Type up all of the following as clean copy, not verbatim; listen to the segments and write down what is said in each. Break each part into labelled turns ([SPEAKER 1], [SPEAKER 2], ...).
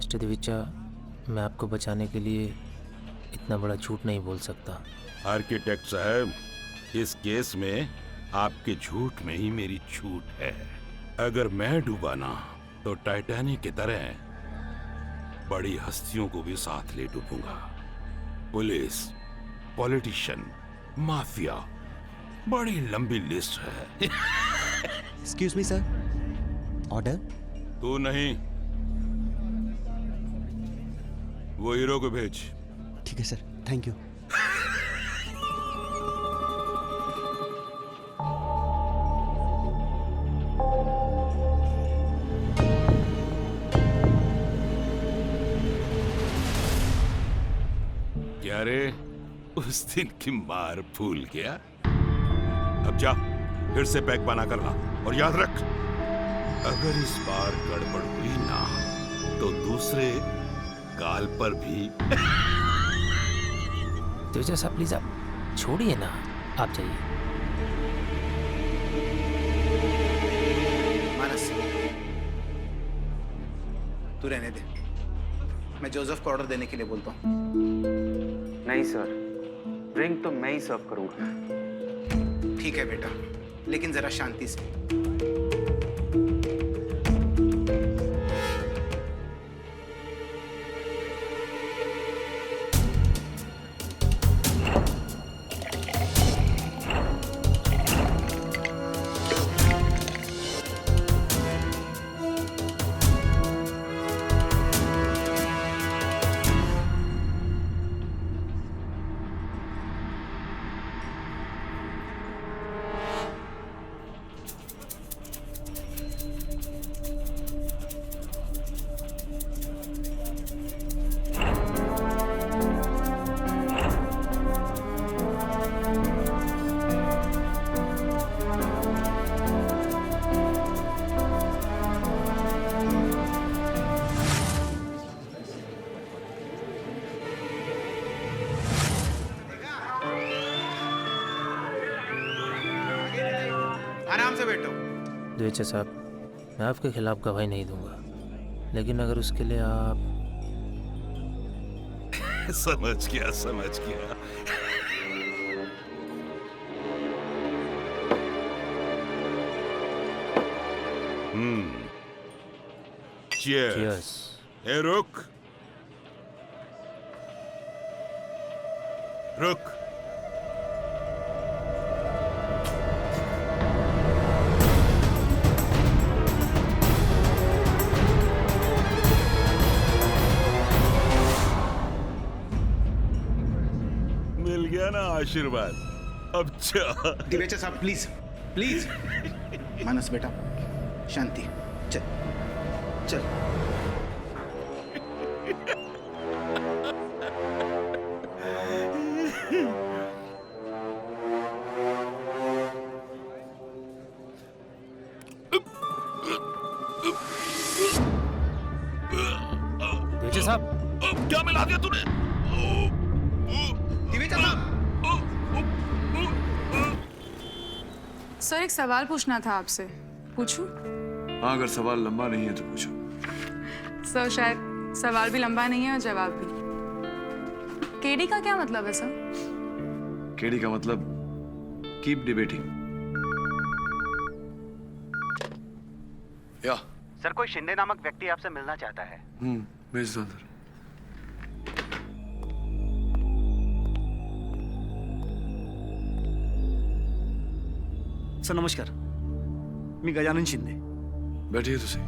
[SPEAKER 1] Mister देवीचा, मैं आपको बचाने के लिए इतना बड़ा झूठ नहीं बोल सकता।
[SPEAKER 2] आर्किटेक्ट साहब, इस केस में आपके झूठ में ही मेरी छूट है। अगर मैं डूबा ना तो टाइटैनिक की तरह बड़ी हस्तियों को भी साथ ले डूबूंगा। पुलिस, पॉलिटिशियन, माफिया, बड़ी लंबी लिस्ट है।
[SPEAKER 3] Excuse me sir, order.
[SPEAKER 2] तू नहीं, वो हीरो को भेज।
[SPEAKER 3] ठीक है सर, थैंक यू।
[SPEAKER 2] क्या रे, उस दिन की मार भूल गया? अब जा, फिर से पैक बना कर ला, और याद रख, अगर इस बार गड़बड़ हुई ना तो दूसरे गाल पर भी।
[SPEAKER 1] देवीचा साहब प्लीज आप छोड़िए ना, आप जाइए।
[SPEAKER 4] मानस, तू रहने दे, मैं जोसेफ को ऑर्डर देने के लिए बोलता हूँ।
[SPEAKER 5] नहीं सर, ड्रिंक तो मैं ही सर्व करूंगा।
[SPEAKER 4] ठीक है बेटा, लेकिन जरा शांति से। आराम से बैठो।
[SPEAKER 1] देवीचा साहब, मैं आपके खिलाफ गवाही नहीं दूंगा, लेकिन अगर उसके लिए आप।
[SPEAKER 2] समझ गया, समझ गया। Cheers.
[SPEAKER 1] Cheers.
[SPEAKER 2] ए रुक, रुक। मिल गया ना आशीर्वाद, अब जा।
[SPEAKER 4] दिवेचा साहब प्लीज, प्लीज। मानस बेटा, शांति। चल चल।
[SPEAKER 1] देवीचा साहब,
[SPEAKER 2] क्या मिला दिया तूने?
[SPEAKER 4] दिवेचा साहब,
[SPEAKER 6] सर एक सवाल पूछना था आपसे, पूछूं?
[SPEAKER 7] हाँ, अगर सवाल लंबा नहीं है तो पूछो।
[SPEAKER 6] सर शायद सवाल भी लंबा नहीं है और जवाब भी। केडी का क्या मतलब है सर?
[SPEAKER 7] केडी का मतलब कीप डिबेटिंग। या
[SPEAKER 5] सर, कोई शिंदे नामक व्यक्ति आपसे मिलना चाहता है।
[SPEAKER 7] भेज दो अंदर।
[SPEAKER 8] सर नमस्कार, मी गजानन शिंदे।
[SPEAKER 7] बैठिए तो सही।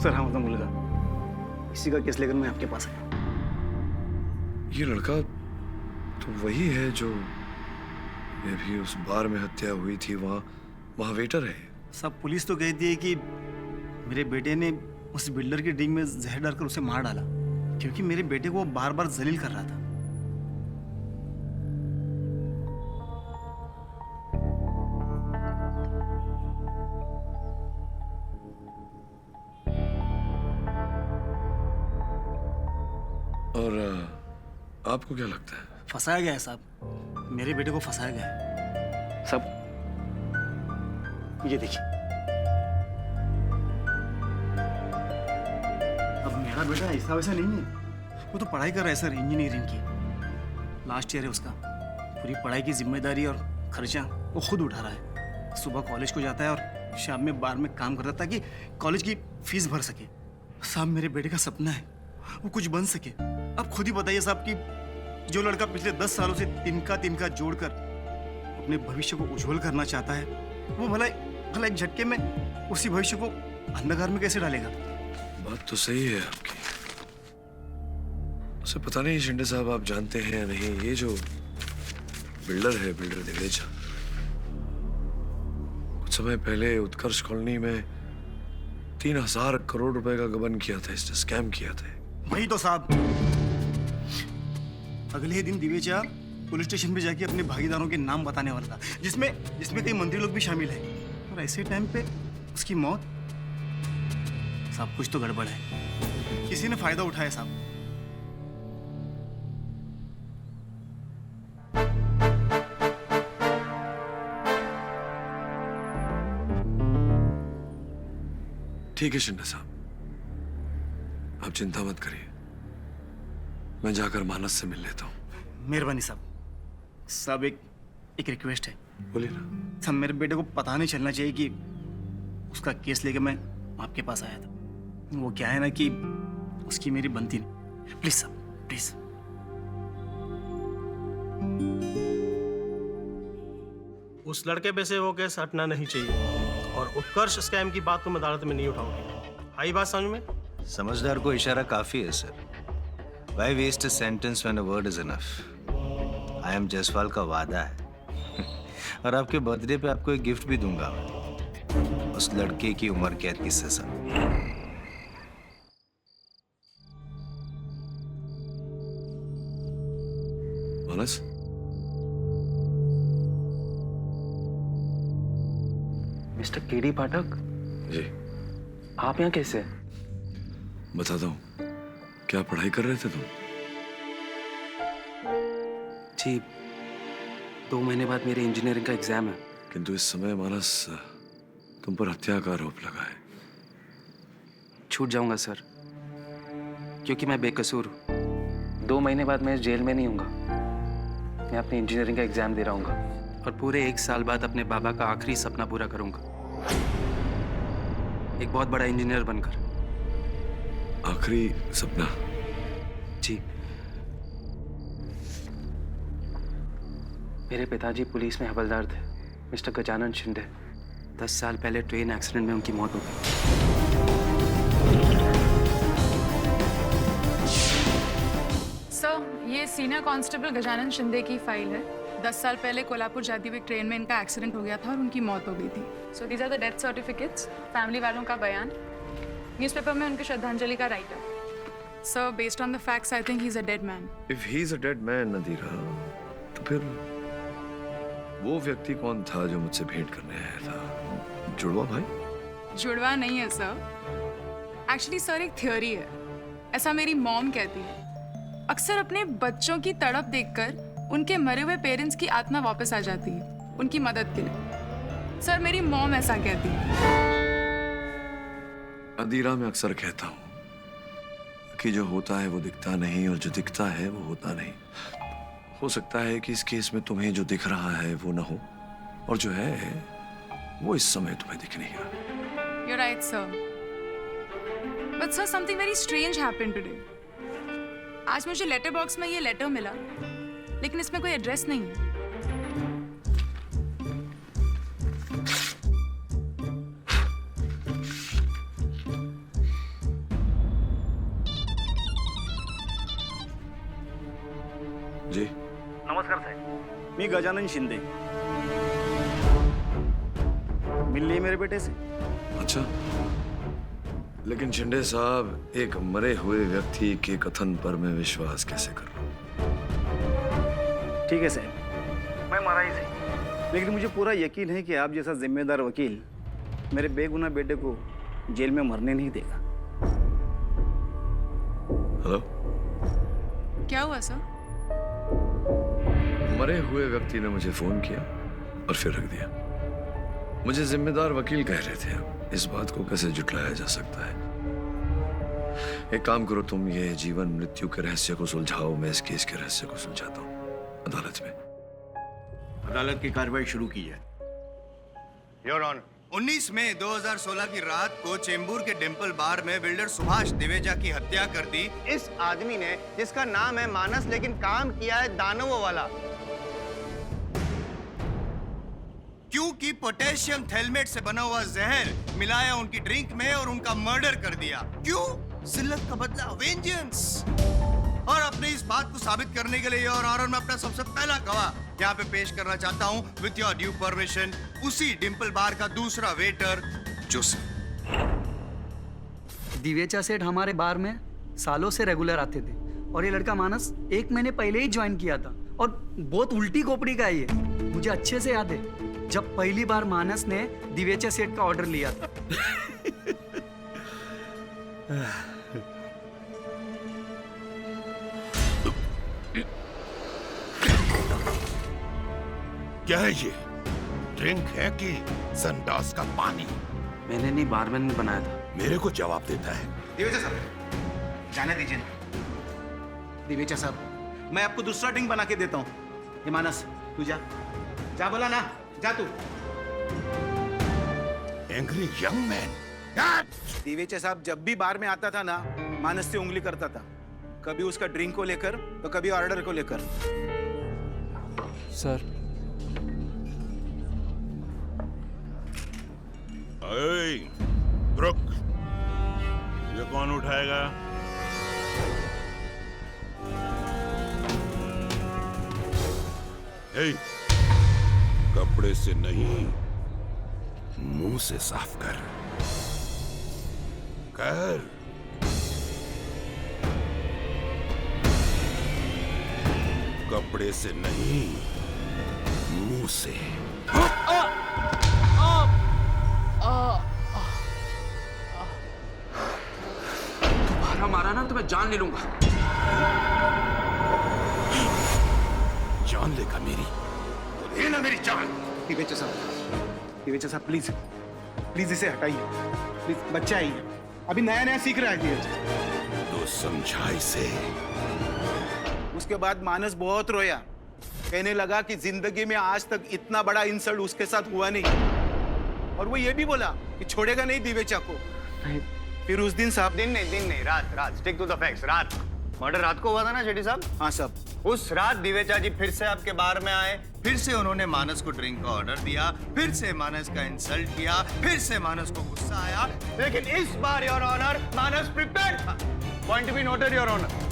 [SPEAKER 8] सर हा माझा मुलगा, इसी का केस लेकर मैं आपके पास आया।
[SPEAKER 7] ये लड़का तो वही है जो ये भी उस बार में हत्या हुई थी, वहाँ वेटर है।
[SPEAKER 8] सब पुलिस तो कहती है कि मेरे बेटे ने उस बिल्डर की ड्रिंक में जहर डालकर उसे मार डाला, क्योंकि मेरे बेटे को वो बार बार जलील कर रहा था।
[SPEAKER 7] और आपको क्या लगता है?
[SPEAKER 8] फंसाया गया है साहब, मेरे बेटे को फंसाया गया है। सब ये देखिए, अब मेरा बेटा ऐसा वैसा नहीं है, वो तो पढ़ाई कर रहा है सर, इंजीनियरिंग की लास्ट ईयर है उसका। पूरी पढ़ाई की जिम्मेदारी और खर्चा वो खुद उठा रहा है। सुबह कॉलेज को जाता है और शाम में बार में काम करता है ताकि कॉलेज की फीस भर सके। साहब मेरे बेटे का सपना है वो कुछ बन सके। आप खुद ही बताइए साहब कि जो लड़का पिछले 10 सालों से तिनका जोड़कर अपने भविष्य को उज्जवल करना चाहता है, वो भला एक झटके में उसी भविष्य को अंधकार में कैसे डालेगा?
[SPEAKER 7] बात तो सही है आपकी। उसे पता नहीं शिंदे साहब, आप जानते हैं या नहीं, ये जो बिल्डर है, बिल्डर दिवेचा, कुछ समय पहले उत्कर्ष कॉलोनी में 3000 करोड़ रुपए का गबन किया था, इसने स्कैम किया था।
[SPEAKER 8] वही तो साहब, अगले ही दिन दिवेचा पुलिस स्टेशन पे जाके अपने भागीदारों के नाम बताने वाला था, जिसमें कई मंत्री लोग भी शामिल हैं। और ऐसे टाइम पे उसकी मौत। साहब कुछ तो गड़बड़ है, किसी ने फायदा उठाया साहब।
[SPEAKER 7] ठीक है शिंदे साहब, आप चिंता मत करिए, मैं जाकर मानस से मिल लेता हूँ।
[SPEAKER 8] मेहरबानी साहब। साहब एक रिक्वेस्ट है।
[SPEAKER 7] बोलिए ना।
[SPEAKER 8] सब मेरे बेटे को पता नहीं चलना चाहिए कि उसका केस लेके मैं आपके पास आया था। वो क्या है ना कि उसकी मेरी बनती नहीं। प्लीज साहब, प्लीज।
[SPEAKER 9] उस लड़के पे से वो केस हटना नहीं चाहिए, और उत्कर्ष स्कैम की बात तो मैं अदालत में नहीं उठाऊंगी। आई बात समझ में?
[SPEAKER 10] समझदार को इशारा काफी है sir. Why waste a sentence when a word is enough? I am Jaswal का वादा है और आपके बर्थडे पे आपको एक गिफ्ट भी दूंगा, उस लड़के की उम्र कैद की सजा।
[SPEAKER 7] मानस,
[SPEAKER 5] मिस्टर केडी पाठक,
[SPEAKER 7] जी
[SPEAKER 5] आप यहाँ कैसे?
[SPEAKER 7] बताता हूँ। क्या पढ़ाई कर रहे थे तुम?
[SPEAKER 5] जी, 2 महीने बाद मेरे इंजीनियरिंग का एग्जाम है।
[SPEAKER 7] किंतु इस समय मानस तुम पर हत्या का आरोप लगा है।
[SPEAKER 5] छूट जाऊंगा सर, क्योंकि मैं बेकसूर हूँ। 2 महीने बाद मैं जेल में नहीं हूँगा। मैं अपने इंजीनियरिंग का एग्जाम दे रहा हूँ और पूरे 1 साल बाद अपने बाबा का आखिरी सपना पूरा करूँगा, एक बहुत बड़ा इंजीनियर बनकर।
[SPEAKER 7] आखिरी सपना?
[SPEAKER 5] जी, मेरे पिताजी पुलिस में हवलदार थे, मिस्टर गजानन शिंदे। 10 साल पहले ट्रेन एक्सीडेंट में उनकी मौत हो गई।
[SPEAKER 6] सर, ये सीनियर कांस्टेबल गजानन शिंदे की फाइल है। 10 साल पहले कोल्हापुर जाती हुई ट्रेन में इनका एक्सीडेंट हो गया था और उनकी मौत हो गई थी। So these are the death certificates, family वालों का बयान, न्यूज़पेपर में उनकी श्रद्धांजलि का writer. Sir, based on the facts I think he is a dead man.
[SPEAKER 7] If he is a dead man Nadira, तो फिर वो व्यक्ति कौन था जो मुझसे भेंट करने आया था? जुड़वा भाई?
[SPEAKER 6] जुड़वा नहीं है सर, एक्चुअली सर एक थ्योरी है, ऐसा मेरी मॉम कहती है। अक्सर अपने बच्चों की तड़प देखकर उनके मरे हुए पेरेंट्स की आत्मा वापस आ जाती है उनकी मदद के लिए। सर, मेरी मॉम ऐसा कहती है।
[SPEAKER 7] अदीरा, मैं अक्सर कहता हूँ कि जो होता है वो दिखता नहीं और जो दिखता है वो होता नहीं। हो सकता है कि इस केस में तुम्हें जो दिख रहा है वो ना हो, और जो है वो इस समय तुम्हें दिख नहीं रहा।
[SPEAKER 6] You're right, sir. But sir, something very strange happened today. आज मुझे लेटर बॉक्स में ये लेटर मिला, लेकिन इसमें कोई एड्रेस नहीं है।
[SPEAKER 7] जी
[SPEAKER 8] नमस्कार साहेब, मी गजानन शिंदे। मिल लिए मेरे बेटे से?
[SPEAKER 7] अच्छा, लेकिन शिंदे साहब, एक मरे हुए व्यक्ति के कथन पर मैं विश्वास कैसे करूं?
[SPEAKER 8] ठीक है साहब, मैं मरा ही सही, लेकिन मुझे पूरा यकीन है कि आप जैसा जिम्मेदार वकील मेरे बेगुनाह बेटे को जेल में मरने नहीं देगा।
[SPEAKER 7] हेलो,
[SPEAKER 6] क्या हुआ सर?
[SPEAKER 7] मरे हुए व्यक्ति ने मुझे फोन किया और फिर रख दिया। मुझे जिम्मेदार वकील कह रहे थे। अब इस बात को कैसे जुटलाया जा सकता है? एक काम करो, तुम ये जीवन मृत्यु के रहस्य को सुलझाओ, मैं इस केस के रहस्य को सुलझाता हूँ अदालत में।
[SPEAKER 8] अदालत की कार्रवाई शुरू की जाए।
[SPEAKER 11] योर ऑनर, 19 मई 2016 की रात को चेंबूर के डिंपल बार में बिल्डर सुभाष दिवेजा की हत्या कर दी इस आदमी ने, जिसका नाम है मानस, लेकिन काम किया है दानवों वाला। क्योंकि पोटेशियम थैलेमेट से बना हुआ जहर मिलाया उनकी ड्रिंक में और उनका मर्डर कर दिया। क्यों? जिल्लत का बदला, वेंजेंस। और अपने इस बात को साबित करने के लिए योर ऑनर मैं अपना सबसे पहला गवाह यहाँ पे पेश करना चाहता हूँ विथ योर ड्यू परमिशन, उसी डिंपल बार का दूसरा वेटर जोसेफ।
[SPEAKER 12] दिवेचा सेठ हमारे बार में सालों से रेगुलर आते थे और ये लड़का मानस 1 महीने पहले ही ज्वाइन किया था और बहुत उल्टी खोपड़ी का है ये। मुझे अच्छे से याद है जब पहली बार मानस ने दिवेचा सेठ का ऑर्डर लिया था।
[SPEAKER 2] क्या है ये? ड्रिंक है कि संडास का पानी?
[SPEAKER 5] मैंने नहीं, बारमैन ने बनाया था।
[SPEAKER 2] मेरे को जवाब देता है।
[SPEAKER 4] दिवेचा साहब जाने दीजिए। दिवेचा साहब मैं आपको दूसरा ड्रिंक बना के देता हूँ। ये मानस तू जा, जा बोला ना, जा तू।
[SPEAKER 2] Angry young man.
[SPEAKER 4] दिवेचा साहब जब भी बार में आता था ना, मानस से उंगली करता था, कभी उसका ड्रिंक को लेकर तो कभी ऑर्डर को लेकर।
[SPEAKER 1] सर
[SPEAKER 2] रुक, ये कौन उठाएगा? कपड़े से नहीं, मुंह से साफ कर। कपड़े से नहीं, मुंह से।
[SPEAKER 5] तुम्हारा मारा ना तो मैं जान ले लूंगा।
[SPEAKER 2] जान लेगा मेरी? लेना मेरी जान।
[SPEAKER 4] दिवेचा साहब प्लीज प्लीज इसे हटाइए, प्लीज। बच्चा ही है, अभी नया नया सीख रहा है दिवेचा।
[SPEAKER 2] तो समझा इसे।
[SPEAKER 4] उसके बाद मानस बहुत रोया, कहने लगा कि जिंदगी में आज तक इतना बड़ा इंसल्ट उसके साथ हुआ नहीं, और वो ये भी बोला कि छोड़ेगा नहीं दिवेचा को। फिर उस दिन साहब,
[SPEAKER 11] दिन नहीं, रात। Stick to the facts. रात मर्डर रात को हुआ था ना शेट्टी साहब?
[SPEAKER 4] हाँ साहब।
[SPEAKER 11] उस रात दिवेचा जी फिर से आपके बार में आए, फिर से उन्होंने मानस को ड्रिंक का ऑर्डर दिया, फिर से मानस का इंसल्ट किया, फिर से मानस को गुस्सा आया, लेकिन इस बार योर ऑनर मानस प्रिपेयर्ड था। Point be noted your honour.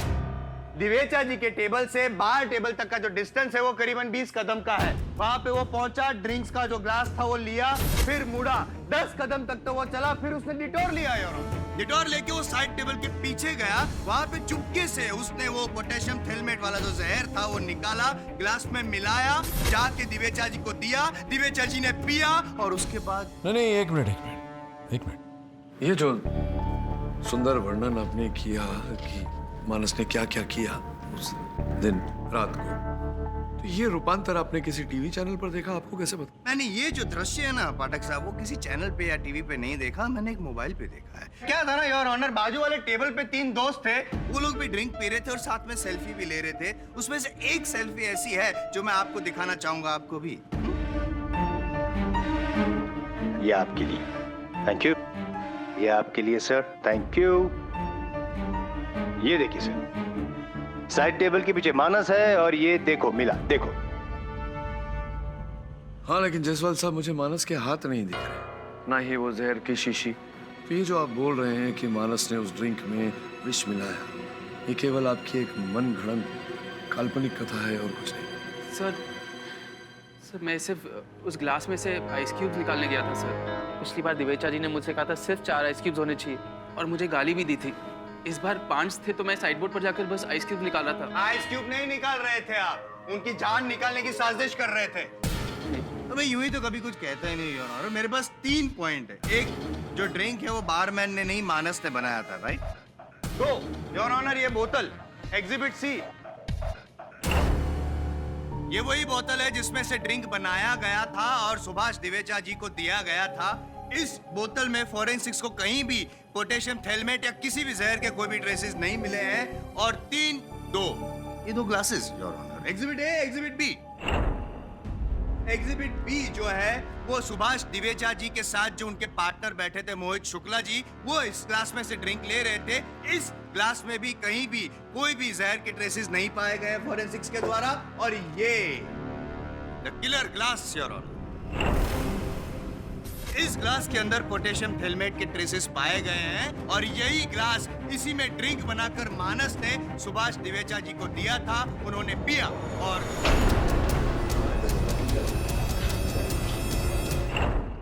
[SPEAKER 11] Divecha ji के टेबल से बाहर टेबल तक का जो डिस्टेंस है वो करीबन 20 कदम का है। वहां पे वो पहुंचा, ड्रिंक्स का जो ग्लास था वो लिया, फिर मुड़ा, 10 कदम तक तो वो चला, फिर उसने डिटोर लिया योर ऑनर। डिटोर लेके वो साइड टेबल के पीछे गया, वहां पे चुपके से उसने वो पोटेशियम थैलेमेट वाला जो जहर था वो निकाला, ग्लास में मिलाया, जाके दिवेचा जी को दिया, दिवेचा जी ने पिया, और उसके बाद
[SPEAKER 7] नहीं, एक मिनट। ये जो सुंदर वर्णन आपने किया कि मानस ने क्या क्या किया उस दिन रात को, तो ये रूपांतर आपने किसी टीवी चैनल पर देखा? आपको कैसे पता?
[SPEAKER 11] मैंने ये जो दृश्य है ना पाठक साहब, वो किसी चैनल पे या टीवी पे नहीं देखा, मैंने एक मोबाइल पे देखा है। क्या था ना योर ऑनर, बाजू वाले टेबल पे 3 दोस्त थे, वो लोग भी ड्रिंक पी रहे थे और साथ में सेल्फी भी ले रहे थे। उसमें से एक सेल्फी ऐसी है जो मैं आपको दिखाना चाहूंगा, आपको भी।
[SPEAKER 13] ये आपके लिए, थैंक यू। ये आपके लिए सर, थैंक यू। ये देखिए सर, साइड टेबल के पीछे मानस है और ये देखो मिला, देखो।
[SPEAKER 7] हाँ, लेकिन जयसवाल साहब मुझे मानस के हाथ नहीं दिख रहे, ना ही वो जहर की शीशी। तो ये जो आप बोल रहे हैं कि मानस ने उस ड्रिंक में विष मिलाया, ये केवल आपकी एक मन घड़ंत काल्पनिक कथा है और कुछ नहीं।
[SPEAKER 5] सर मैं सिर्फ उस ग्लास में से आइस क्यूब्स निकालने गया था सर। पिछली बार दिवेचा जी ने मुझसे कहा था सिर्फ 4 आइस क्यूब्स होने चाहिए, और मुझे गाली भी दी थी। इस बार 5 थे तो मैं साइड बोर्ड पर जाकर बस आइस क्यूब निकाल रहा था।
[SPEAKER 11] आइस क्यूब नहीं निकाल रहे थे आप, उनकी जान निकालने की साजिश कर रहे थे। तो भाई यूं ही तो कभी कुछ कहता ही नहीं योर ऑनर। मेरे पास 3 पॉइंट है। एक, जो ड्रिंक है वो बारमैन ने नहीं, मानस ने बनाया था, राइट। 2, योर ऑनर ये बोतल, एग्जिबिट सी। ये वही बोतल है जिसमें से ड्रिंक बनाया गया था और सुभाष दिवेचा जी को दिया गया था। इस बोतल में फोरेंसिक्स को कहीं भी पोटेशियम थैलेमेट या किसी भी जहर के कोई भी ट्रेसेस नहीं मिले हैं। और ये दो glasses your honour. Exhibit A, exhibit B. Exhibit B जो है वो सुभाष दिवेचा जी के साथ जो उनके पार्टनर बैठे थे मोहित शुक्ला जी, वो इस ग्लास में से ड्रिंक ले रहे थे। इस ग्लास में भी कहीं भी कोई भी जहर के ट्रेसेस नहीं पाए गए फोरेंसिक्स के द्वारा। और ये the killer glass your honour, इस ग्लास के अंदर पोटेशियम थैलेमेट के ट्रेसेस पाए गए हैं और यही ग्लास, इसी में ड्रिंक बनाकर मानस ने सुभाष दिवेचा जी को दिया था, उन्होंने पिया। और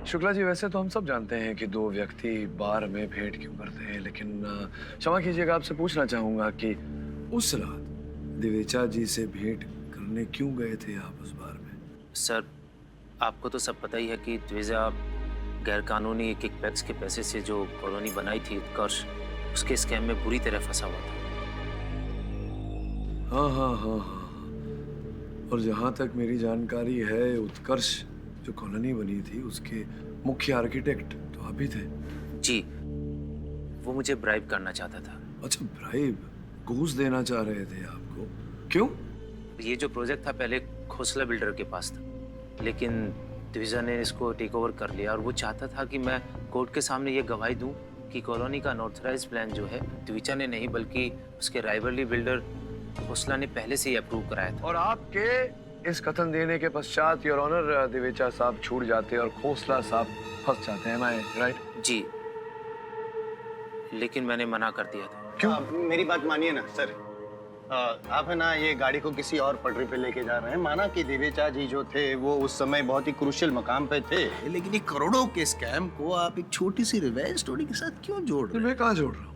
[SPEAKER 7] शुक्ला जी, वैसे तो हम सब जानते हैं कि दो व्यक्ति बार में भेंट क्यों करते हैं, लेकिन क्षमा कीजिएगा, आपसे पूछना चाहूंगा कि उस रात दिवेचा जी से भेंट करने क्यों गए थे आप उस बार में?
[SPEAKER 1] सर, आपको तो सब पता ही है कि द्विजा गैरकानूनी किकबैक्स के पैसे से जो कॉलोनी बनाई थी उत्कर्ष, उसके स्कैम में बुरी तरह फंसा हुआ था।
[SPEAKER 7] हाँ। और जहाँ तक मेरी जानकारी है, उत्कर्ष जो कॉलोनी बनी थी उसके मुख्य आर्किटेक्ट तो आप ही थे।
[SPEAKER 1] जी, वो मुझे ब्राइब करना चाहता था।
[SPEAKER 7] अच्छा, ब्राइब, घूस देना चाह रहे थे आपको? क्यों?
[SPEAKER 1] ये जो प्रोजेक्ट था पहले खोसला बिल्डर के पास था, लेकिन द्विजा ने इसको टेक ओवर कर लिया और वो चाहता था कि मैं कोर्ट के सामने ये गवाही दूं कि कॉलोनी का अनऑथराइज्ड प्लान जो है द्विजा ने नहीं बल्कि उसके राइवली बिल्डर खोसला ने पहले से ही अप्रूव कराया था।
[SPEAKER 7] और आपके इस कथन देने के पश्चात योर ऑनर दिवेचा साहब छूट जाते और खोसला साहब फंस जाते हैं, राइट?
[SPEAKER 1] जी, लेकिन मैंने मना कर दिया था।
[SPEAKER 7] क्यों?
[SPEAKER 11] मेरी बात मानिए ना सर, आप है ना ये गाड़ी को किसी और पटरी पे लेके जा रहे हैं। माना कि दिवेचा जी जो थे वो उस समय बहुत ही क्रूशियल मकाम पे थे, लेकिन ये करोड़ों के स्कैम को आप एक छोटी सी रिवेंज स्टोरी के साथ क्यों जोड़ रहे हैं?
[SPEAKER 7] मैं कहाँ जोड़ रहा हूँ?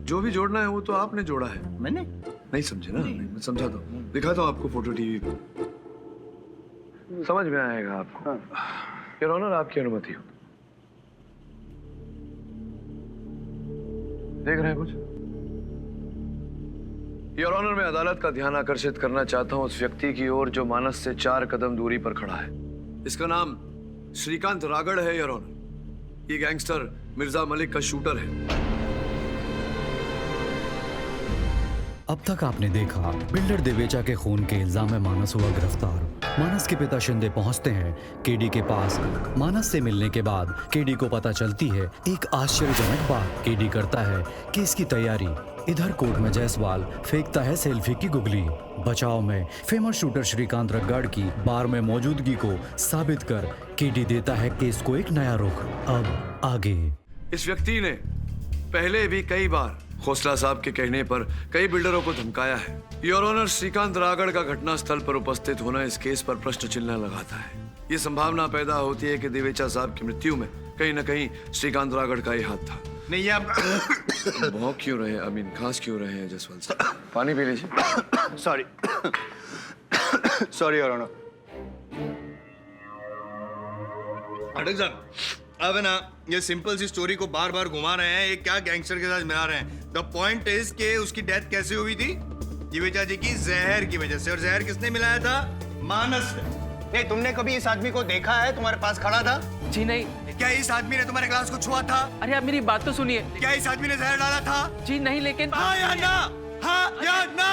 [SPEAKER 7] जो भी जोड़ना है वो तो आपने जोड़ा है।
[SPEAKER 11] मैंने
[SPEAKER 7] नहीं समझे ना? नहीं, मैं समझाता हूँ, दिखाता हूँ आपको फोटो टीवी पे, समझ में आएगा आपको। योर ऑनर, आपकी अनुमति हो। देख रहे हैं कुछ? योर ऑनर, मैं अदालत का ध्यान आकर्षित करना चाहता हूं उस व्यक्ति की ओर जो मानस से 4 कदम दूरी पर खड़ा है। इसका नाम श्रीकांत रागड़ है योर ऑनर। ये गैंगस्टर मिर्जा मलिक का शूटर है।
[SPEAKER 14] अब तक आपने देखा बिल्डर दिवेचा के खून के इल्जाम में मानस हुआ गिरफ्तार। मानस के पिता शिंदे पहुंचते हैं केडी के पास। मानस से मिलने के बाद केडी को पता चलती है एक आश्चर्यजनक बात। केडी करता है केस की तैयारी। इधर कोर्ट में जायसवाल फेंकता है सेल्फी की गुगली। बचाव में फेमस शूटर श्रीकांत रगड़ की बार में मौजूदगी को साबित कर केडी देता है केस को एक नया रुख। अब आगे।
[SPEAKER 7] इस व्यक्ति ने पहले भी कई बार खोसला साहब के कहने पर कई बिल्डरों को धमकाया है। योर ऑनर, श्रीकांत रागड़ का घटना स्थल पर उपस्थित होना इस केस पर प्रश्न चिन्ह लगाता है। ये संभावना पैदा होती है कि दिवेचा साहब की मृत्यु में कहीं न कहीं श्रीकांत रागड़ का ही हाथ था।
[SPEAKER 11] नहीं, आप
[SPEAKER 7] भौंक क्यों रहे हैं? खांस क्यों रहे हैं जसवंत साहब? पानी पी लीजिए।
[SPEAKER 11] Sorry your honour. अब है ना, ये सिंपल सी स्टोरी को बार बार घुमा रहे हैं, ये क्या गैंगस्टर के साथ मिला रहे हैं। द पॉइंट इज कि उसकी डेथ कैसे हुई थी? दिवेचा जी की जहर की वजह से। और जहर किसने मिलाया था? मानस ने। नहीं, तुमने कभी इस आदमी को देखा है? तुम्हारे पास खड़ा था?
[SPEAKER 15] जी नहीं।
[SPEAKER 11] क्या इस आदमी ने तुम्हारे ग्लास को छुआ था?
[SPEAKER 15] अरे आप मेरी बात तो सुनिए।
[SPEAKER 11] क्या इस आदमी ने जहर डाला था?
[SPEAKER 15] जी नहीं, लेकिन
[SPEAKER 11] हाँ या ना? हाँ या ना?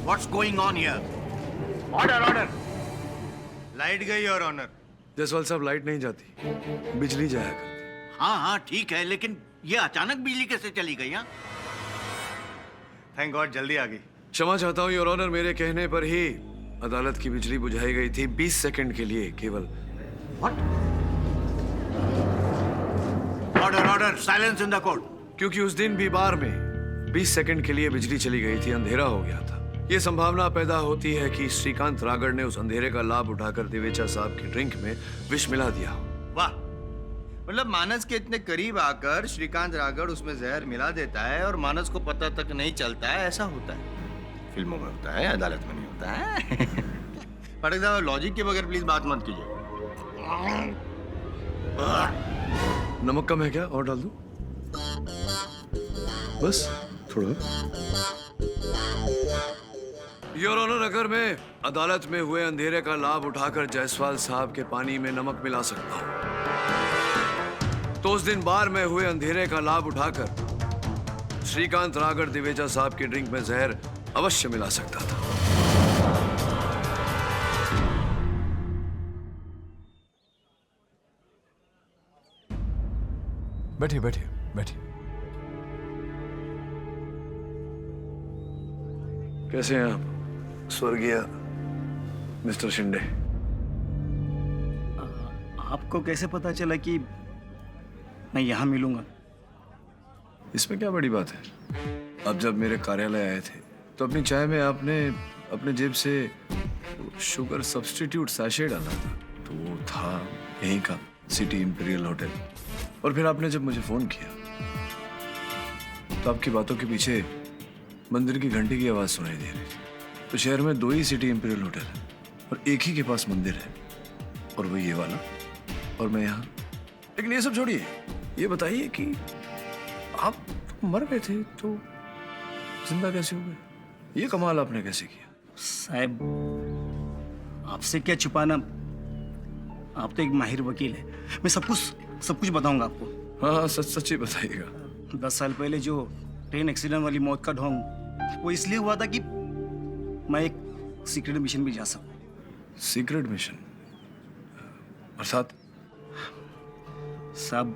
[SPEAKER 11] What's going on here? Order. Light गई और ऑनर।
[SPEAKER 7] जसवाल साहब, लाइट नहीं जाती, बिजली जाया करती।
[SPEAKER 11] हाँ ठीक है, लेकिन ये अचानक बिजली कैसे चली गई? हाँ, थैंक गॉड जल्दी आ गई।
[SPEAKER 7] क्षमा चाहता हूँ योर ऑनर, मेरे कहने पर ही अदालत की बिजली बुझाई गई थी 20 सेकंड के लिए केवल।
[SPEAKER 11] Order, silence in the court.
[SPEAKER 7] क्योंकि उस दिन भी बार में 20 सेकंड के लिए बिजली चली गई थी, अंधेरा हो गया था। ये संभावना पैदा होती है कि श्रीकांत रागड़ ने उस अंधेरे का लाभ उठाकर दिवेचा साहब की ड्रिंक में विष मिला दिया।
[SPEAKER 11] वाह, मतलब मानस के इतने करीब आकर श्रीकांत रागड़ उसमें जहर मिला देता है और मानस को पता तक नहीं चलता है। ऐसा होता है, फिल्मों में होता है, अदालत में नहीं होता है। पटक साहब, लॉजिक के बगैर प्लीज बात मत कीजिए।
[SPEAKER 7] नमक कम है क्या? और डाल दूं? बस थोड़ा। योर ऑनर, अगर मैं अदालत में हुए अंधेरे का लाभ उठाकर जायसवाल साहब के पानी में नमक मिला सकता हूं, तो उस दिन बार में हुए अंधेरे का लाभ उठाकर श्रीकांत रागर दिवेजा साहब की ड्रिंक में जहर अवश्य मिला सकता था।
[SPEAKER 15] बैठिए बैठिए बैठिए।
[SPEAKER 7] कैसे हैं आप स्वर्गीय मिस्टर शिंदे?
[SPEAKER 8] आपको कैसे पता चला कि मैं यहाँ मिलूंगा?
[SPEAKER 7] इसमें क्या बड़ी बात है? अब जब मेरे कार्यालय आए थे तो अपनी चाय में आपने अपने जेब से शुगर सब्स्टिट्यूट सैशे डाला था, तो वो था यहीं का सिटी इंपीरियल होटल। और फिर आपने जब मुझे फोन किया तो आपकी बातों के पीछे मंदिर की घंटी की आवाज सुनाई दे रही थी। तो शहर में 2 ही सिटी इंपीरियल होटल है और एक ही के पास मंदिर है, और वो ये वाला, और मैं यहाँ। लेकिन ये सब छोड़िए, ये बताइए कि आप मर गए थे तो जिंदा कैसे हो गए? ये कमाल आपने कैसे किया?
[SPEAKER 8] साहब, आपसे क्या छुपाना, आप तो एक माहिर वकील है। मैं सब कुछ बताऊंगा आपको।
[SPEAKER 7] हाँ, सच ही बताइएगा।
[SPEAKER 8] 10 साल पहले जो ट्रेन एक्सीडेंट वाली मौत का ढोंग, वो इसलिए हुआ था कि मैं एक सीक्रेट मिशन भी जा सकूं।
[SPEAKER 7] Secret mission? अर्थात?
[SPEAKER 8] साहब,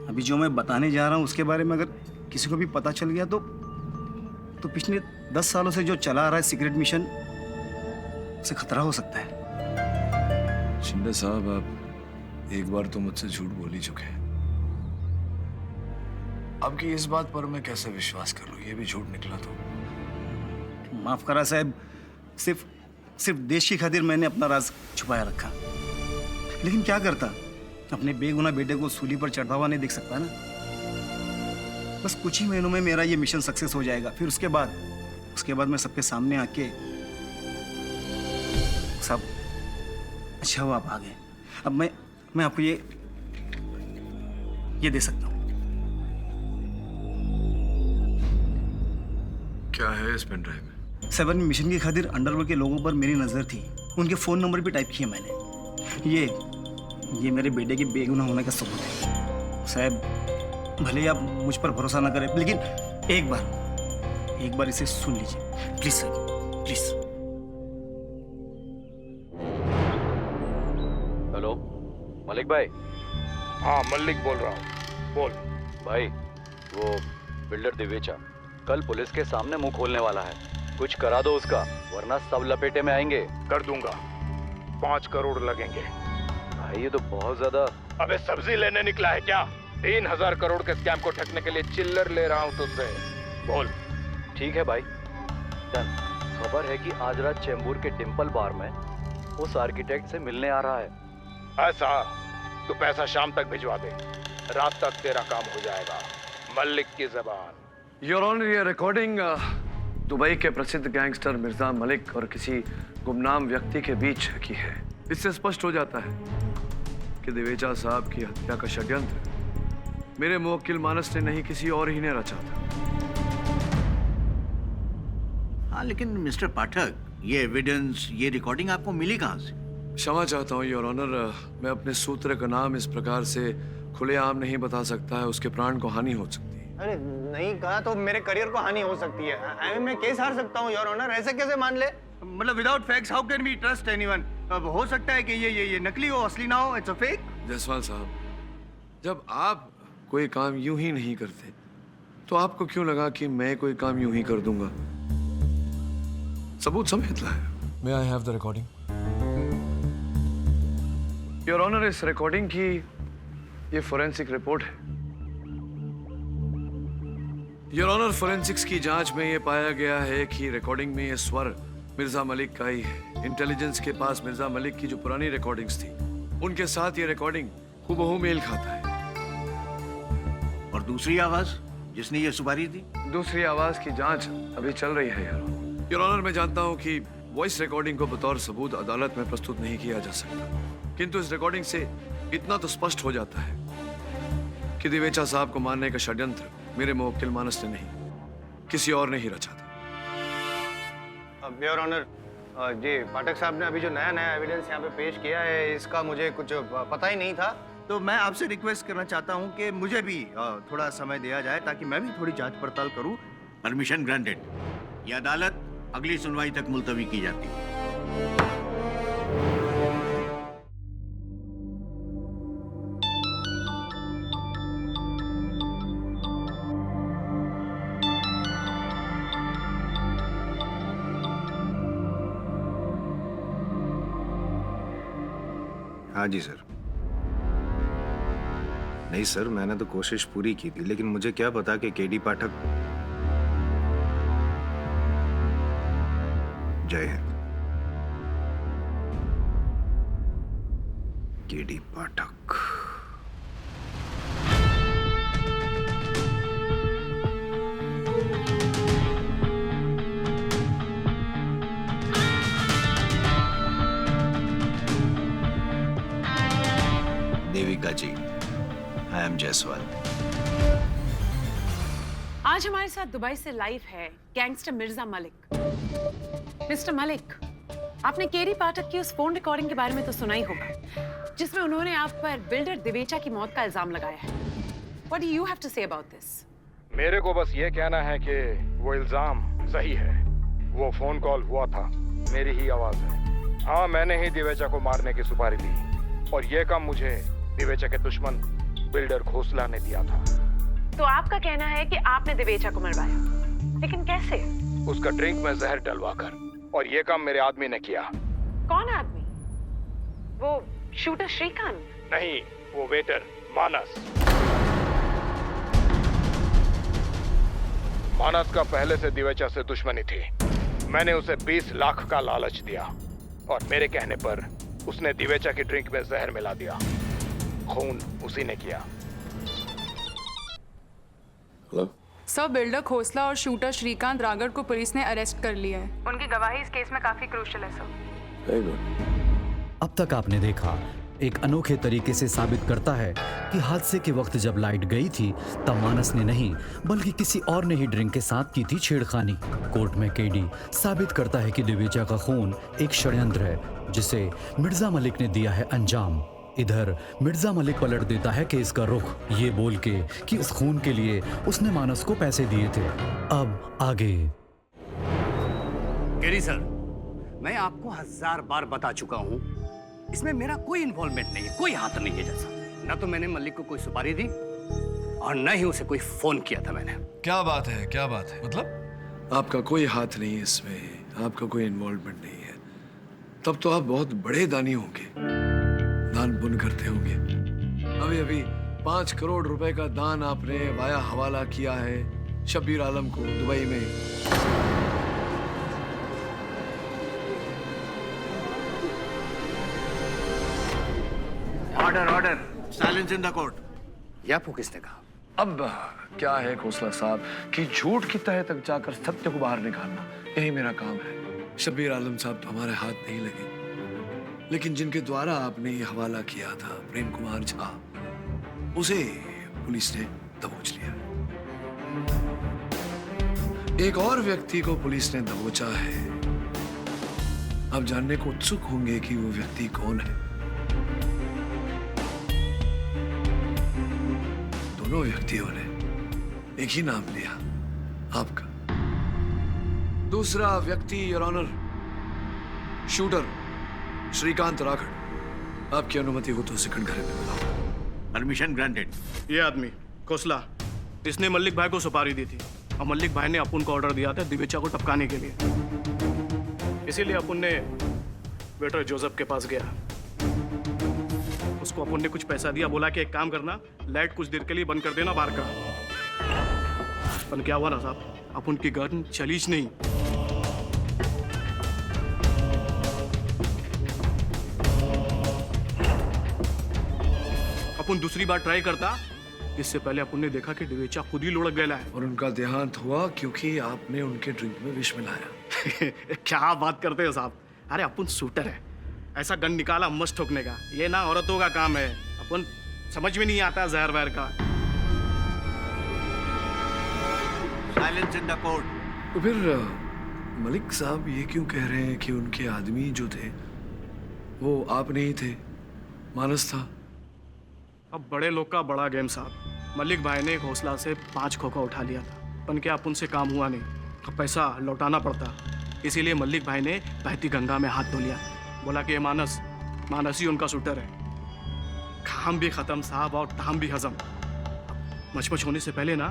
[SPEAKER 8] अभी जो मैं बताने जा रहा हूँ उसके बारे में अगर किसी को भी पता चल गया तो पिछले 10 सालों से जो चला आ रहा है सीक्रेट मिशन, उसे खतरा हो सकता है।
[SPEAKER 7] शिंदे साहब, आप एक बार तो मुझसे झूठ बोल ही चुके हैं। आपकी इस बात पर मैं कैसे विश्वास कर लूं? ये भी झूठ निकला तो?
[SPEAKER 8] माफ करा साहब, सिर्फ देश की खातिर मैंने अपना राज छुपाया रखा। लेकिन क्या करता, अपने बेगुनाह बेटे को सूली पर चढ़ता हुआ नहीं देख सकता ना। बस कुछ ही महीनों में मेरा ये मिशन सक्सेस हो जाएगा। फिर उसके बाद मैं सबके सामने आके, सब अच्छा हुआ आप आ गए। अब मैं आपको ये दे सकता हूँ।
[SPEAKER 7] क्या है इस पेन ड्राइव में?
[SPEAKER 8] 7 मिशन की खातिर अंडरवर्ल्ड के लोगों पर मेरी नजर थी। उनके फोन नंबर भी टाइप किए मैंने। ये मेरे बेटे के बेगुनाह होने का सबूत है। साहब, भले ही आप मुझ पर भरोसा ना करें, लेकिन एक बार इसे सुन लीजिए please sir, please.
[SPEAKER 16] Hello Malik भाई।
[SPEAKER 2] हाँ, मलिक बोल रहा हूँ, बोल।
[SPEAKER 16] भाई, वो बिल्डर दिवेचा कल पुलिस के सामने मुंह खोलने वाला है। कुछ करा दो उसका, वरना सब लपेटे में आएंगे।
[SPEAKER 2] कर दूंगा, 5 करोड़ लगेंगे।
[SPEAKER 16] भाई, ये तो बहुत ज्यादा।
[SPEAKER 2] अबे सब्जी लेने निकला है क्या? 3000 करोड़ के स्कैम को ठगने के लिए चिल्लर ले रहा हूँ तुझसे। बोल।
[SPEAKER 16] ठीक है भाई, डन। खबर है कि आज रात चेंबूर के टिम्पल बार में उस आर्किटेक्ट से मिलने आ रहा है।
[SPEAKER 2] ऐसा? तो पैसा शाम तक भिजवा दे, रात तक तेरा काम हो जाएगा। मलिक की जबान।
[SPEAKER 7] योर ऑनर, ये रिकॉर्डिंग दुबई के प्रसिद्ध गैंगस्टर मिर्जा मलिक और किसी गुमनाम व्यक्ति के बीच की है। इससे स्पष्ट हो जाता है कि दिवेजा साहब की हत्या का षड्यंत्र मेरे मुवक्किल मानस ने नहीं, किसी और ही ने रचा था।
[SPEAKER 11] हाँ, लेकिन मिस्टर पाठक, ये एविडेंस, ये रिकॉर्डिंग आपको मिली कहाँ से?
[SPEAKER 7] क्षमा चाहता हूँ योर ऑनर, मैं अपने सूत्र का नाम इस प्रकार से खुलेआम नहीं बता सकता है, उसके प्राण को हानि हो सकती है।
[SPEAKER 11] अरे नहीं कहा तो मेरे करियर को हानि हो सकती है। मैं केस हार सकता हूँ योर ऑनर, ऐसे कैसे मान ले? मतलब without facts how can we trust anyone? अब हो सकता है कि ये नकली हो, असली ना हो, इट्स अ फेक।
[SPEAKER 7] जायसवाल साहब, जब आप कोई काम यूं ही नहीं करते तो आपको क्यों लगा कि मैं कोई काम यूं ही कर दूंगा? सबूत समेत लाए।
[SPEAKER 15] May I have the recording?
[SPEAKER 7] Your honour, इस रिकॉर्डिंग की ये फोरेंसिक रिपोर्ट है। योर ऑनर, फोरेंसिक्स की जांच में ये पाया गया है कि रिकॉर्डिंग में ये स्वर मिर्जा मलिक का ही है। इंटेलिजेंस के पास मिर्जा मलिक की जो पुरानी रिकॉर्डिंग्स थी, उनके साथ ये रिकॉर्डिंग हूबहू मेल खाता है।
[SPEAKER 11] और दूसरी आवाज जिसने ये सुपारी दी?
[SPEAKER 7] दूसरी आवाज की जांच अभी चल रही है योर ऑनर। मैं जानता हूं कि वॉइस रिकॉर्डिंग को बतौर सबूत अदालत में प्रस्तुत नहीं किया जा सकता, किंतु इस रिकॉर्डिंग से इतना तो स्पष्ट हो जाता है कि दिवेचा साहब को मारने का षड्यंत्र मेरे मुवक्किल मानस ने नहीं, किसी और ने ही रचा था।
[SPEAKER 11] योर ऑनर, जी पाठक साहब ने अभी जो नया एविडेंस यहाँ पे पेश किया है, इसका मुझे कुछ पता ही नहीं था, तो मैं आपसे रिक्वेस्ट करना चाहता हूँ कि मुझे भी थोड़ा समय दिया जाए ताकि मैं भी थोड़ी जांच पड़ताल करूँ।
[SPEAKER 17] Permission granted. ये अदालत अगली सुनवाई तक मुलतवी की जाती है।
[SPEAKER 10] हाँ जी सर। नहीं सर, मैंने तो कोशिश पूरी की थी, लेकिन मुझे क्या पता कि केडी पाठक। जय हिंद। केडी पाठक। Devika ji, I am Jaiswal.
[SPEAKER 18] आज हमारे साथ दुबई से लाइव है गैंगस्टर मिर्जा मलिक। मिस्टर मलिक, आपने केडी पाठक की उस फोन रिकॉर्डिंग के बारे में तो सुना ही होगा जिसमें उन्होंने आप पर बिल्डर दिवेचा की मौत का इल्जाम लगाया है। What do you have to say about this?
[SPEAKER 19] मेरे को बस ये कहना है कि वो इल्जाम सही है। वो फोन कॉल हुआ था, मेरी ही आवाज है। हाँ, मैंने ही दिवेचा को मारने की सुपारी दी और ये काम मुझे दिवेचा के दुश्मन बिल्डर खोसला ने दिया था।
[SPEAKER 18] तो आपका कहना है कि आपने दिवेचा को मरवाया, लेकिन कैसे?
[SPEAKER 19] उसका ड्रिंक में जहर डलवाकर, और ये काम मेरे आदमी ने किया।
[SPEAKER 18] कौन आदमी? वो शूटर श्रीकांत?
[SPEAKER 19] नहीं, वो वेटर मानस। मानस का पहले से दिवेचा से दुश्मनी थी। मैंने उसे 20 लाख का लालच दिया और मेरे कहने पर उसने दिवेचा की ड्रिंक में जहर मिला दिया। खून उसी ने किया।
[SPEAKER 6] सर, बिल्डर खोसला और शूटर श्रीकांत रागड़ को पुलिस ने अरेस्ट कर लिया है। उनकी गवाही इस केस में काफी क्रूशियल है सर।
[SPEAKER 14] अब तक आपने देखा एक अनोखे तरीके से साबित करता है कि हादसे के वक्त जब लाइट गई थी तब मानस ने नहीं बल्कि किसी और ने ही ड्रिंक के साथ की थी छेड़खानी। कोर्ट में केडी साबित करता है कि दिवेचा का खून एक षड्यंत्र है जिसे मिर्जा मलिक ने दिया है अंजाम। इधर मिर्जा मलिक पलट देता है केस का रुख, ये बोल के कि उस खून के लिए उसने मानस को पैसे दिए थे। अब आगे।
[SPEAKER 17] केडी सर, मैं आपको 1000 बार बता चुका हूँ, इसमें मेरा कोई इन्वॉल्वमेंट नहीं है, कोई हाथ नहीं है। जैसा न तो मैंने मलिक को कोई सुपारी दी और न ही उसे कोई फोन किया था मैंने।
[SPEAKER 7] क्या बात है, क्या बात है? मतलब आपका कोई हाथ नहीं है इसमें, आपका कोई इन्वॉल्वमेंट नहीं है। तब तो आप बहुत बड़े दानी होंगे, दान पुण्य करते होंगे। अभी अभी 5 करोड़ रुपए का दान आपने वाया हवाला किया है शब्बीर आलम को दुबई में।
[SPEAKER 17] Order, silence in the court. यह आपको किसने कहा?
[SPEAKER 7] अब क्या है खोसला साहब कि झूठ की तह तक जाकर सत्य को बाहर निकालना, यही मेरा काम है। शब्बीर आलम साहब तो हमारे हाथ नहीं लगे, लेकिन जिनके द्वारा आपने ये हवाला किया था प्रेम कुमार झा, उसे पुलिस ने दबोच लिया। एक और व्यक्ति को पुलिस ने दबोचा है। आप जानने को उत्सुक होंगे कि वो व्यक्ति कौन है। दोनों व्यक्तियों ने एक ही नाम लिया, आपका। दूसरा व्यक्ति योर ऑनर, शूटर श्रीकांत रागड़। आपकी अनुमति हो तो सेकंड घरे में मिला।
[SPEAKER 17] Permission granted.
[SPEAKER 9] ये आदमी खोसला, इसने मल्लिक भाई को सुपारी दी थी और मल्लिक भाई ने अपुन को ऑर्डर दिया था दिवेचा को टपकाने के लिए। इसीलिए अपुन ने वेटर जोसेफ के पास गया। उसको अपुन ने कुछ पैसा दिया, बोला कि एक काम करना, लाइट कुछ देर के लिए बंद कर देना बार का। पर क्या हुआ ना साहब, अपुन की गन चलीच नहीं। अपुन दूसरी बार ट्राई करता, इससे पहले अपुन ने देखा कि दिवेचा खुद ही लुढ़क गया है।
[SPEAKER 7] और उनका देहांत हुआ क्योंकि आपने उनके ड्रिंक में विष मिलाया।
[SPEAKER 9] क्या बात करते हो साहब? अरे अपुन शूटर है, ऐसा गन निकाला मस्त ठोकने का, ये ना औरतों का काम है। अपन समझ में नहीं आता जहर वहर का।
[SPEAKER 11] Silence in the court.
[SPEAKER 7] तो फिर मलिक साहब ये क्यों कह रहे हैं कि उनके आदमी जो थे वो आप नहीं थे, मानस था?
[SPEAKER 9] अब बड़े लोग का बड़ा गेम साहब। मलिक भाई ने घोंसला से 5 खोखा उठा लिया था, बन के आप उनसे काम हुआ नहीं, अब पैसा लौटाना पड़ता। इसीलिए मलिक भाई ने बहती गंगा में हाथ धो लिया, बोला कि ये मानस ही उनका शूटर है। काम भी खत्म साहब और टाम भी हजम। मचमच होने से पहले ना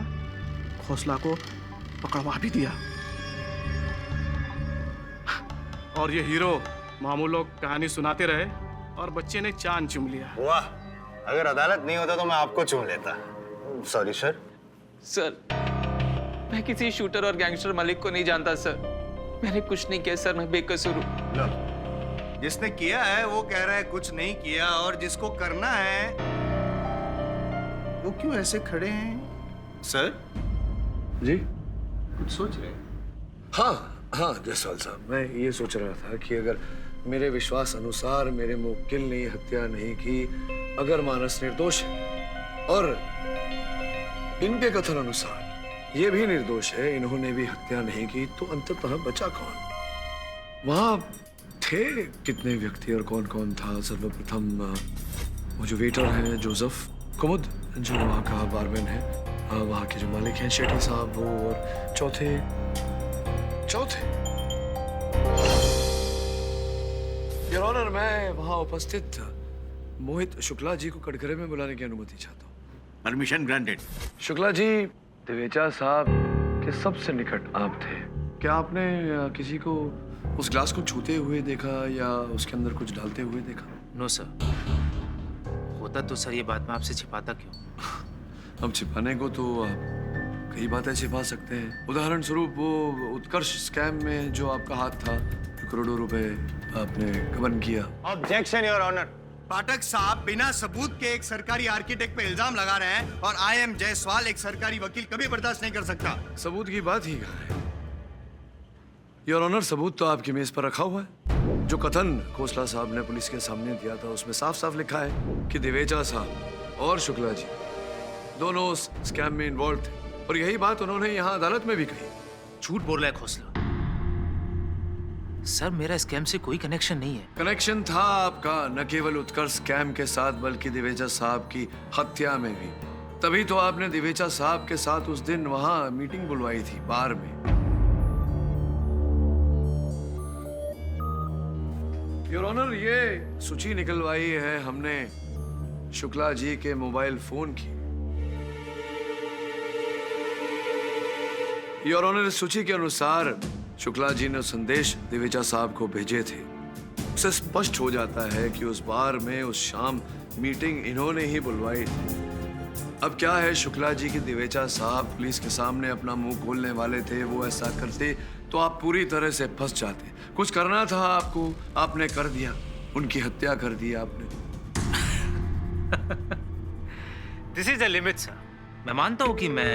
[SPEAKER 9] घोंसला को पकड़वा भी दिया। और ये हीरो मामू लोग कहानी सुनाते रहे और बच्चे ने चांद चूम लिया।
[SPEAKER 11] वाह, अगर अदालत नहीं होता तो मैं आपको चूम लेता। Sorry sir.
[SPEAKER 5] सर, मैं किसी शूटर और गैंगस्टर मलिक को नहीं जानता सर। मैंने कुछ नहीं किया सर, मैं बेकसूर हूँ।
[SPEAKER 11] जिसने किया है वो कह रहा है कुछ नहीं किया, और जिसको करना है वो क्यों ऐसे खड़े हैं? सर
[SPEAKER 7] जी
[SPEAKER 11] कुछ सोच रहे हैं?
[SPEAKER 7] हाँ जायसवाल साहब, मैं ये सोच रहा था कि अगर मेरे विश्वास अनुसार मेरे मुवक्किल ने हत्या नहीं की, अगर मानस निर्दोष है और इनके कथन अनुसार ये भी निर्दोष है, इन्होंने भी हत्या नहीं की, तो अंततः बचा कौन? वहां थे कितने व्यक्ति और कौन कौन था? सर्वप्रथम वो जो वेटर है जोसेफ कुमुद, जो वहाँ का बारमैन है, वहाँ के जो मालिक हैं शेट्टी साहब, वो, और चौथे योर ऑनर, मैं वहाँ उपस्थित मोहित शुक्ला जी को कटघरे में बुलाने की अनुमति चाहता हूँ।
[SPEAKER 11] Permission granted.
[SPEAKER 7] शुक्ला जी, दिवेचा साहब के सबसे निकट आप थे। क्या आपने किसी को उस ग्लास को छूते हुए देखा या उसके अंदर कुछ डालते हुए देखा?
[SPEAKER 1] No sir. होता तो सर ये बात मैं आपसे छिपाता क्यों?
[SPEAKER 7] अब छिपाने को तो कई बातें छिपा सकते हैं। उदाहरण स्वरूप वो उत्कर्ष स्कैम में जो आपका हाथ था, करोड़ों रुपए आपने गबन किया।
[SPEAKER 11] Objection your honour. पाठक साहब बिना सबूत के एक सरकारी आर्किटेक्ट पे इल्जाम लगा रहे हैं, और आई एम जायसवाल एक सरकारी वकील कभी बर्दाश्त नहीं कर सकता।
[SPEAKER 7] सबूत की बात ही कहाँ है? योर ऑनर, सबूत तो आपकी मेज पर रखा हुआ है। जो कथन खोसला साहब ने पुलिस के सामने दिया था उसमें साफ साफ लिखा है कि दिवेचा साहब और शुक्ला जी दोनों उस स्कैम में इन्वॉल्व थे, और यही बात उन्होंने यहाँ अदालत में भी कही।
[SPEAKER 1] झूठ बोल रहा है खोसला। सर, मेरा स्कैम से कोई कनेक्शन नहीं है।
[SPEAKER 7] कनेक्शन था आपका, न केवल उत्कर्ष स्कैम के साथ बल्कि दिवेचा साहब की हत्या में भी। तभी तो आपने दिवेचा साहब के साथ उस दिन वहां मीटिंग बुलवाई थी बार में। योर ऑनर, ये सूची निकलवाई है हमने शुक्ला जी के मोबाइल फोन की। योर ऑनर, इस सूची के अनुसार शुक्ला जी ने संदेश दिवेचा साहब को भेजे थे। उससे स्पष्ट हो जाता है कि उस बार में उस शाम मीटिंग इन्होंने ही बुलवाई थी। अब क्या है, शुक्ला जी की दिवेचा साहब पुलिस के सामने अपना मुंह खोलने वाले थे। वो ऐसा करते तो आप पूरी तरह से फंस जाते। कुछ करना था आपको, आपने कर दिया, उनकी हत्या कर दी आपने।
[SPEAKER 1] This is the limit sir. मैं मानता हूँ कि मैं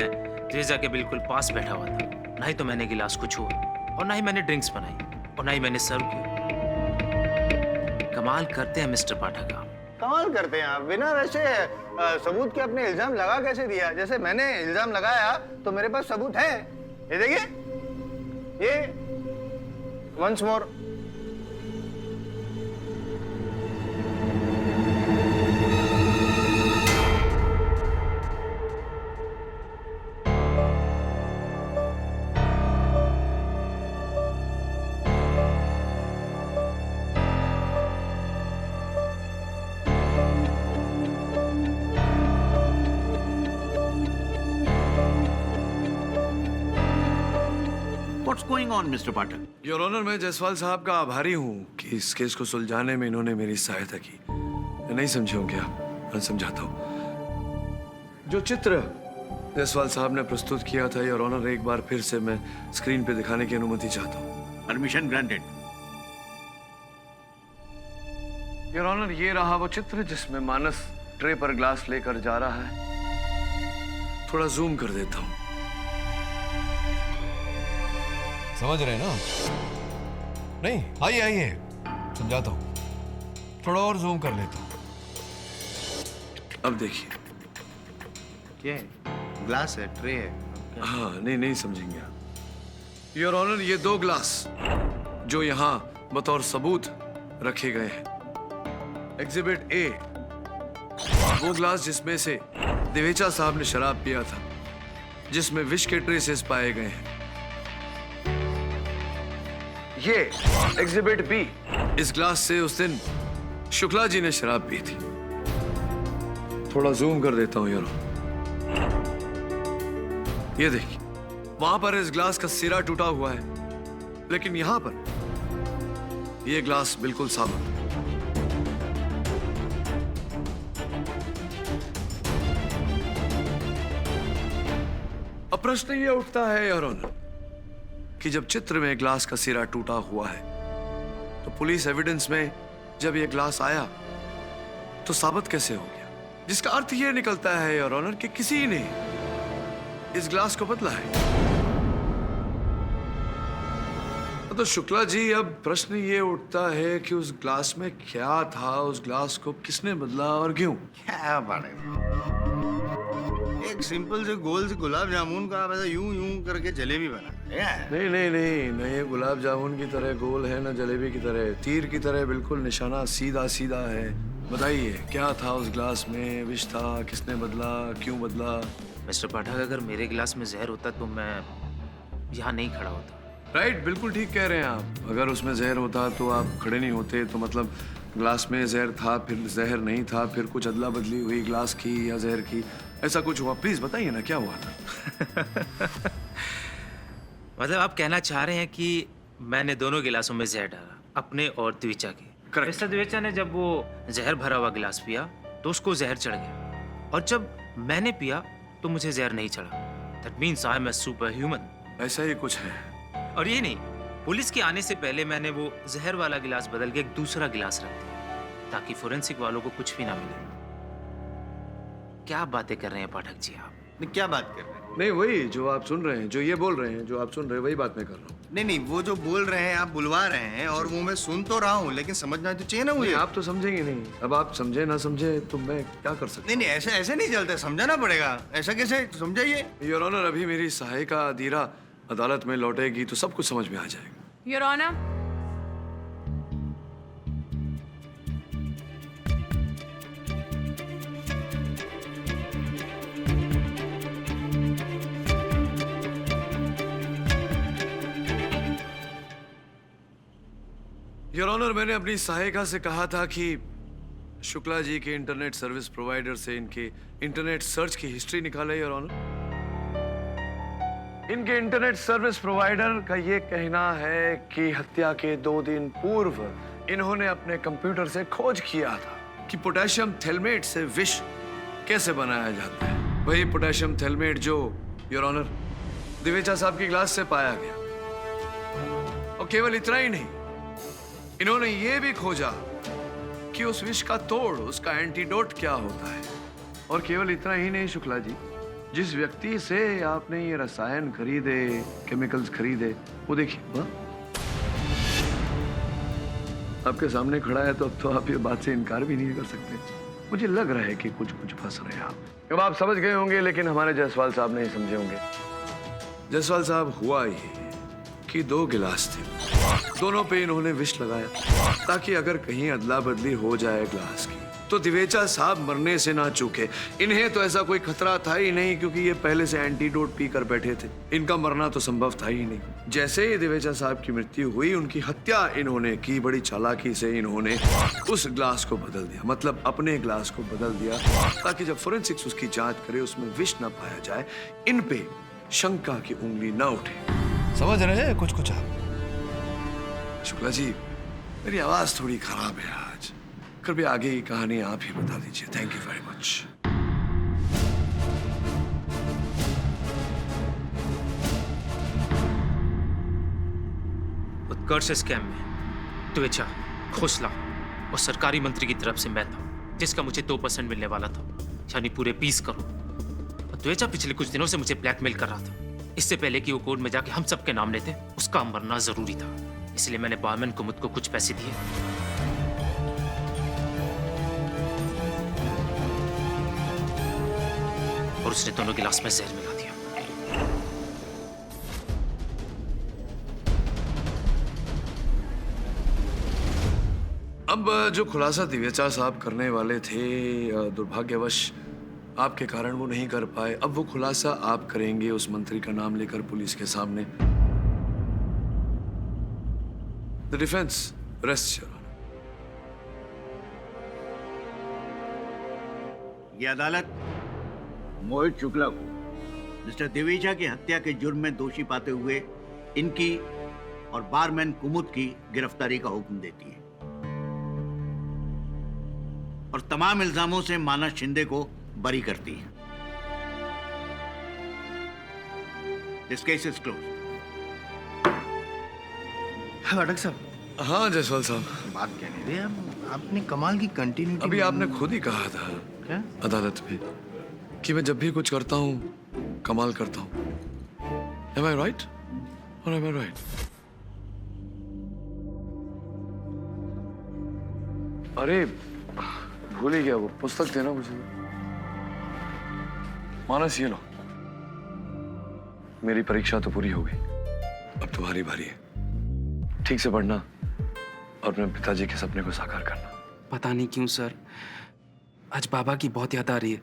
[SPEAKER 1] त्रिजा के बिल्कुल पास बैठा हुआ था, ना ही तो मैंने गिलास को छुआ, और ना ही मैंने ड्रिंक्स बनाई, और ना ही मैंने सर्व किया। कमाल करते हैं मिस्टर पाठक आप।
[SPEAKER 11] कमाल करते हैं आप। बिना वैसे सबूत के अपने इल्जाम लगा कैसे दिया? जैसे मैंने इल्जाम लगाया तो मेरे पास सबूत है। ये देखिए, ये once more.
[SPEAKER 17] What's going on, Mr. Pathak?
[SPEAKER 7] Your honour, मैं जायसवाल साहब का आभारी हूँ कि इस केस को सुलझाने में इन्होंने मेरी सहायता की। नहीं समझे होंगे आप, मैं समझाता हूँ। जो चित्र जायसवाल साहब ने प्रस्तुत किया था योर ऑनर, एक बार फिर से मैं स्क्रीन पे दिखाने की अनुमति चाहता हूँ।
[SPEAKER 17] Permission granted.
[SPEAKER 7] योर ऑनर, ये रहा वो चित्र जिसमें मानस ट्रे पर ग्लास लेकर जा रहा है। थोड़ा जूम कर देता हूँ।
[SPEAKER 15] समझ रहे हैं ना? नहीं, आइए आइए, समझाता हूँ। थोड़ा और जूम कर लेता हूँ।
[SPEAKER 7] अब देखिए,
[SPEAKER 11] क्या है? ग्लास है, ट्रे है।
[SPEAKER 1] क्या?
[SPEAKER 7] हाँ, नहीं समझेंगे आप। योर ऑनर, ये 2 ग्लास जो यहाँ बतौर सबूत रखे गए हैं, एग्जिबिट ए वो ग्लास जिसमें से दिवेचा साहब ने शराब पिया था, जिसमें विष के ट्रेसेस पाए गए हैं। ये एग्जिबिट बी, इस ग्लास से उस दिन शुक्ला जी ने शराब पी थी। थोड़ा जूम कर देता हूं यार, ये देखिए, वहां पर इस ग्लास का सिरा टूटा हुआ है, लेकिन यहां पर यह ग्लास बिल्कुल साबुत। अब प्रश्न यह उठता है योर ऑनर कि जब चित्र में ग्लास का सिरा टूटा हुआ है, तो पुलिस एविडेंस में जब यह ग्लास आया तो साबित कैसे हो गया? जिसका अर्थ यह निकलता है योर ऑनर कि किसी ने इस ग्लास को बदला है। तो शुक्ला जी, अब प्रश्न ये उठता है कि उस ग्लास में क्या था, उस ग्लास को किसने बदला और क्यों?
[SPEAKER 11] क्या बात है, एक सिंपल से गोल से गुलाब जामुन का आप ऐसा यूं करके जलेबी बना।
[SPEAKER 7] नहीं, न ये गुलाब जामुन की तरह गोल है, न जलेबी की तरह, तीर की तरह बिल्कुल निशाना सीधा सीधा है। बताइए क्या था उस ग्लास में? विष था, किसने बदला, क्यों बदला?
[SPEAKER 1] मिस्टर पाठक, अगर मेरे गिलास में जहर होता तो मैं यहाँ नहीं खड़ा होता।
[SPEAKER 7] राइट, बिल्कुल ठीक कह रहे हैं आप। अगर उसमें जहर होता तो आप खड़े नहीं होते। तो मतलब ग्लास में जहर था, फिर जहर नहीं था, फिर कुछ अदला बदली हुई ग्लास की या जहर की, ऐसा कुछ हुआ? प्लीज बताइए ना क्या हुआ था।
[SPEAKER 1] मतलब आप कहना चाह रहे हैं कि मैंने दोनों गिलासों में जहर डाला, अपने और द्विचा के। मिस्टर द्विचा ने जब वो जहर भरा हुआ गिलास पिया तो उसको जहर चढ़ गया, और जब मैंने पिया तो मुझे जहर नहीं चढ़ा। That means I am a super human.
[SPEAKER 7] ऐसा ही कुछ है।
[SPEAKER 1] और ये नहीं, पुलिस के आने से पहले मैंने वो जहर वाला गिलास बदल के एक दूसरा गिलास रख दिया ताकि फोरेंसिक वालों को कुछ भी ना मिले। क्या बातें कर रहे हैं पाठक जी आप?
[SPEAKER 11] क्या बात कर रहे हैं?
[SPEAKER 7] नहीं, वही जो आप सुन रहे हैं, जो ये बोल रहे हैं, जो आप सुन रहे हैं, वही बात मैं कर रहा हूँ।
[SPEAKER 11] नहीं, वो जो बोल रहे हैं आप बुलवा रहे हैं, और वो मैं सुन तो रहा हूँ, लेकिन समझना तो चाहिए ना मुझे।
[SPEAKER 7] आप तो समझेंगे नहीं। अब आप समझे ना समझे तो मैं क्या कर सकता?
[SPEAKER 11] नहीं, ऐसे नहीं चलता, समझाना पड़ेगा। ऐसा कैसे समझाइए?
[SPEAKER 7] योर ऑनर, अभी मेरी सहायिका अदीरा अदालत में लौटेगी तो सब कुछ समझ में आ जाएगा।
[SPEAKER 6] योर ऑनर,
[SPEAKER 7] योर ऑनर, मैंने अपनी सहायिका से कहा था कि शुक्ला जी के इंटरनेट सर्विस प्रोवाइडर से इनके इंटरनेट सर्च की हिस्ट्री निकाले। योर ऑनर, इनके इंटरनेट सर्विस प्रोवाइडर का ये कहना है कि हत्या के 2 दिन पूर्व इन्होंने अपने कंप्यूटर से खोज किया था कि पोटेशियम थैलेमेट से विष कैसे बनाया जाता है। वही पोटेशियम थैलेमेट जो योर ऑनर दिवेचा साहब की ग्लास से पाया गया। और केवल इतना ही नहीं, इन्होंने ये भी खोजा कि उस विष का तोड़, उसका एंटीडोट क्या होता है। और केवल इतना ही नहीं शुक्ला जी, जिस व्यक्ति से आपने ये रसायन खरीदे, केमिकल्स खरीदे, वो देखिए वहाँ आपके सामने खड़ा है। तो अब तो आप ये बात से इनकार भी नहीं कर सकते। मुझे लग रहा है कि कुछ फंस रहे हैं आप। अब आप समझ गए होंगे, लेकिन हमारे जायसवाल साहब नहीं समझे होंगे। जायसवाल साहब, हुआ ये कि 2 गिलास थे, दोनों पे इन्होंने विष लगाया ताकि अगर कहीं अदला बदली हो जाए ग्लास की तो दिवेचा साहब मरने से ना चूके। इन्हें तो ऐसा कोई खतरा था ही नहीं, क्योंकि ये पहले से एंटीडोट पीकर बैठे थे। इनका मरना तो संभव था ही नहीं। जैसे ही दिवेचा साहब की मृत्यु हुई, उनकी हत्या इन्होंने की। बड़ी चालाकी से इन्होंने उस ग्लास को बदल दिया, मतलब अपने ग्लास को बदल दिया, ताकि जब फोरेंसिक्स उसकी जांच करे उसमें विष न पाया जाए, इन पे शंका की उंगली न उठे।
[SPEAKER 15] समझ रहे हैं कुछ आप?
[SPEAKER 7] शुक्ला जी, मेरी आवाज थोड़ी खराब है आज। कृपया आगे की कहानी आप ही बता दीजिए। Thank you very much.
[SPEAKER 1] Utkarsh scam में द्विचा, खोसला और सरकारी मंत्री की तरफ से मैं था, जिसका मुझे 2% मिलने वाला था, यानी पूरे 20 करोड़। और द्विचा पिछले कुछ दिनों से मुझे ब्लैकमेल कर रहा था। इससे पहले कि वो कोर्ट में जाके हम सबके नाम लेते, उसका मरना जरूरी था। इसलिए मैंने बारमैन कुमुद को कुछ पैसे दिए। और उसने दोनों गिलास में जहर मिला दिया।
[SPEAKER 7] अब जो खुलासा दिव्यचा साहब करने वाले थे, दुर्भाग्यवश आपके कारण वो नहीं कर पाए। अब वो खुलासा आप करेंगे उस मंत्री का नाम लेकर पुलिस के सामने। The defence rest your honour.
[SPEAKER 17] ये अदालत मोहित शुक्ला को मिस्टर देवेचा की हत्या के जुर्म में दोषी पाते हुए इनकी और बारमैन कुमुद की गिरफ्तारी का हुक्म देती है और तमाम इल्जामों से मानस शिंदे को बरी करती है। This case is close.
[SPEAKER 7] अटक साहब। हाँ जायसवाल साहब,
[SPEAKER 11] बात क्या नहीं रही आपने कमाल की कंटिन्यूटी।
[SPEAKER 7] अभी आपने खुद ही कहा था
[SPEAKER 11] क्या?
[SPEAKER 7] अदालत में कि मैं जब भी कुछ करता हूँ कमाल करता हूँ। Am I right? Or am I right? अरे भूल ही गया, वो पुस्तक देना मुझे। मानस ये लो, मेरी परीक्षा तो पूरी हो गई, अब तुम्हारी बारी है। ठीक से पढ़ना और अपने पिताजी के सपने को साकार करना।
[SPEAKER 5] पता नहीं क्यों सर, आज बाबा की बहुत याद आ रही है।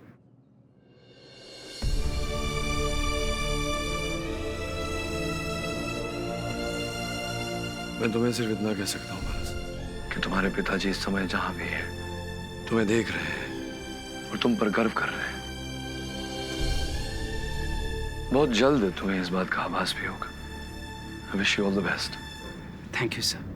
[SPEAKER 7] मैं तुम्हें सिर्फ इतना कह सकता हूँ मानस कि तुम्हारे पिताजी इस समय जहां भी हैं तुम्हें देख रहे हैं और तुम पर गर्व कर रहे हैं। बहुत जल्द तुम्हें इस बात का आभास भी होगा। I wish you all the best.
[SPEAKER 5] Thank you sir.